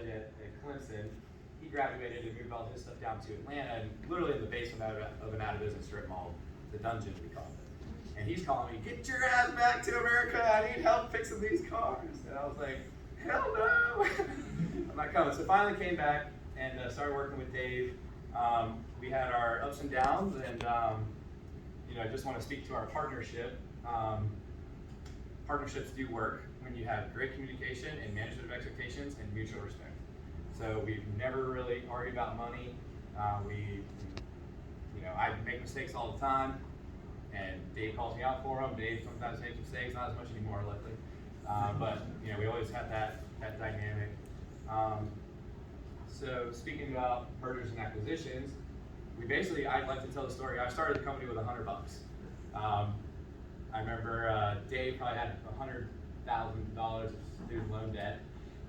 college at Clemson. He graduated and moved all his stuff down to Atlanta, and literally in the basement of an out-of-business strip mall, the dungeon we call it. And he's calling me, "Get your ass back to America, I need help fixing these cars." And I was like, hell no, I'm not coming. So finally came back and started working with Dave. We had our ups and downs, and I just want to speak to our partnership. Partnerships do work when you have great communication and management of expectations and mutual respect. So we've never really argued about money. I make mistakes all the time, and Dave calls me out for them. Dave sometimes makes mistakes, not as much anymore, luckily. But we always had that dynamic. So speaking about mergers and acquisitions, I'd like to tell the story. I started the company with $100. I remember Dave probably had $100,000 of student loan debt.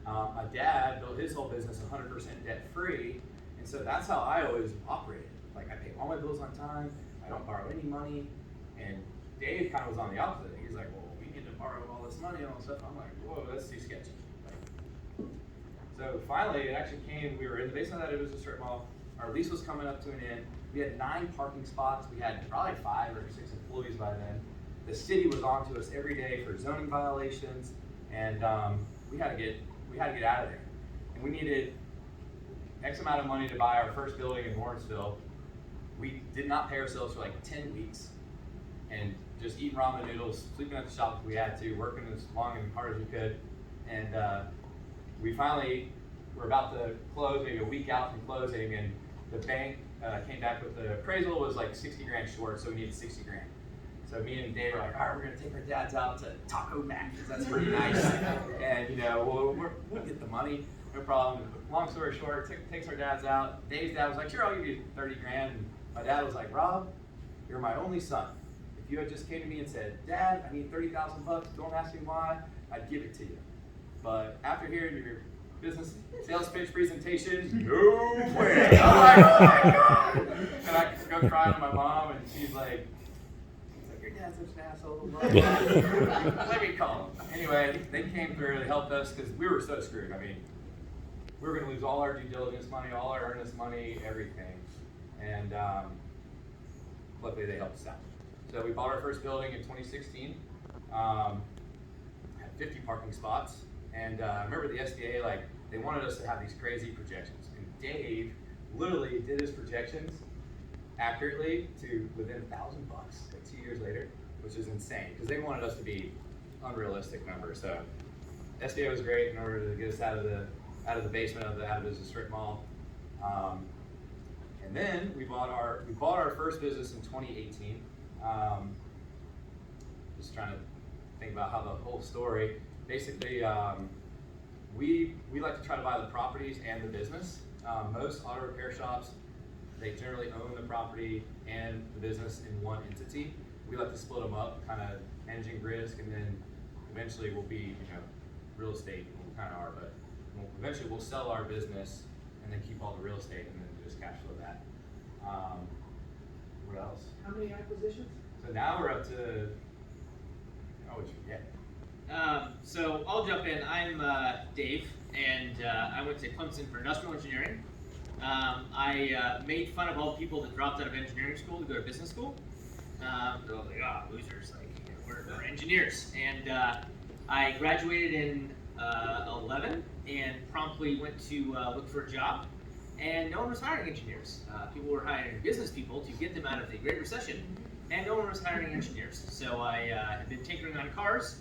My dad built his whole business 100% debt free, and so that's how I always operated. Like, I pay all my bills on time, I don't borrow any money, and Dave kind of was on the opposite. He's like, well, we need to borrow all this money and all this stuff. I'm like, whoa, that's too sketchy. So finally, it actually came, we were in the basement of that, it was a strip mall. Our lease was coming up to an end. We had 9 parking spots. We had probably 5 or 6 employees by then. The city was on to us every day for zoning violations, and we had to get out of there. And we needed X amount of money to buy our first building in Lawrenceville. We did not pay ourselves for like 10 weeks, and just eating ramen noodles, sleeping at the shop if we had to, working as long and hard as we could. And we finally were about to close, maybe a week out from closing, and the bank came back with the appraisal was like 60 grand short, so we needed 60 grand. So me and Dave were like, all right, we're gonna take our dads out to Taco Mac, because that's pretty nice. And we'll get the money, no problem. Long story short, takes our dads out. Dave's dad was like, sure, I'll give you 30 grand. And my dad was like, Rob, you're my only son. If you had just came to me and said, Dad, I need 30,000 bucks, don't ask me why, I'd give it to you. But after hearing your business sales pitch presentation, no way. I'm like, oh my God. And I go crying to my mom, and she's like, your dad's such an asshole. Let me call him. Anyway, they came through, they helped us, because we were so screwed. I mean, we were going to lose all our due diligence money, all our earnest money, everything. And luckily they helped us out. So we bought our first building in 2016, had 50 parking spots. And I remember the SBA, they wanted us to have these crazy projections. And Dave literally did his projections accurately to within $1,000 like 2 years later, which is insane, because they wanted us to be unrealistic numbers. So SBA was great in order to get us out of the basement of the out-of-business strip mall. And then we bought our first business in 2018. Just trying to think about how the whole story. Basically, we like to try to buy the properties and the business. Most auto repair shops, they generally own the property and the business in one entity. We like to split them up, kind of managing risk, and then eventually we'll be, real estate, we kind of are, but eventually we'll sell our business and then keep all the real estate and then just cash flow that. What else? How many acquisitions? So now we're up to, what you forget? So I'll jump in. I'm Dave, and I went to Clemson for industrial engineering. I made fun of all the people that dropped out of engineering school to go to business school. So I was like, losers, we're engineers. And I graduated in 11 and promptly went to look for a job. And no one was hiring engineers. People were hiring business people to get them out of the Great Recession, and no one was hiring engineers. So I had been tinkering on cars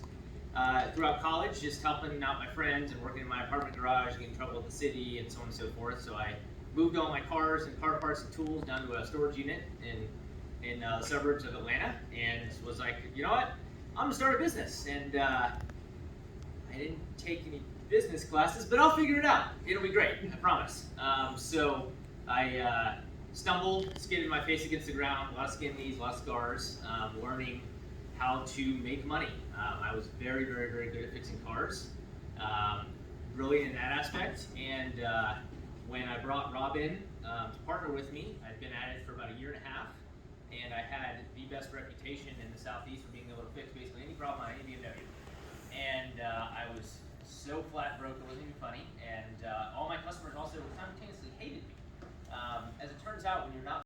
throughout college, just helping out my friends and working in my apartment garage, getting in trouble with the city, and so on and so forth. So I moved all my cars and car parts and tools down to a storage unit in the suburbs of Atlanta, and was like, you know what? I'm gonna start a business. And I didn't take any business classes, but I'll figure it out. It'll be great, I promise. So I stumbled, skidded my face against the ground, a lot of skin knees, a lot of scars, learning how to make money. I was very, very, very good at fixing cars, brilliant in that aspect. And when I brought Rob in to partner with me, I'd been at it for about 1.5 years, and I had the best reputation in the Southeast for being able to fix basically any problem on any BMW. And I was so flat broke, it wasn't even funny. And all turns out when you're not